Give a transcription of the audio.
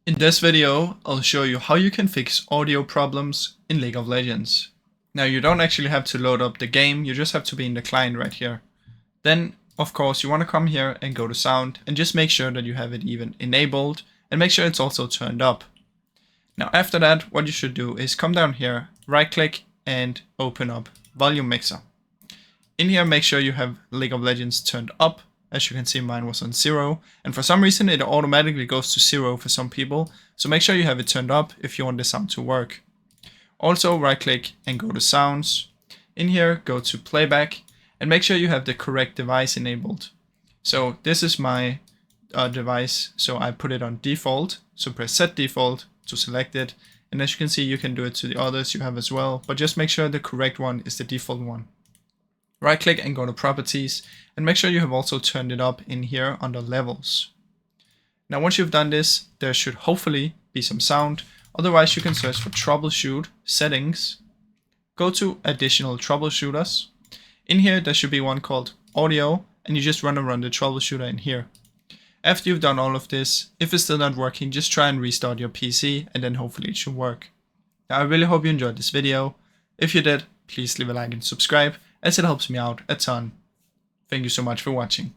In this video, I'll show you how you can fix audio problems in League of Legends. Now you don't actually have to load up the game, you just have to be in the client right here. Then, of course, you want to come here and go to sound and just make sure that you have it even enabled and make sure it's also turned up. Now after that, what you should do is come down here, right click and open up Volume Mixer. In here, make sure you have League of Legends turned up. As you can see, mine was on 0, and for some reason it automatically goes to 0 for some people, so make sure you have it turned up if you want the sound to work. Also right click and go to sounds. In here, go to playback and make sure you have the correct device enabled. So this is my device, so I put it on default, so press set default to select it, and as you can see you can do it to the others you have as well, but just make sure the correct one is the default one. Right click and go to properties and make sure you have also turned it up in here under levels. Now once you've done this, there should hopefully be some sound. Otherwise you can search for troubleshoot settings, go to additional troubleshooters. In here there should be one called audio and you just run the troubleshooter in here. After you've done all of this, if it's still not working, just try and restart your PC and then hopefully it should work. Now I really hope you enjoyed this video. If you did, please leave a like and subscribe, as it helps me out a ton. Thank you so much for watching.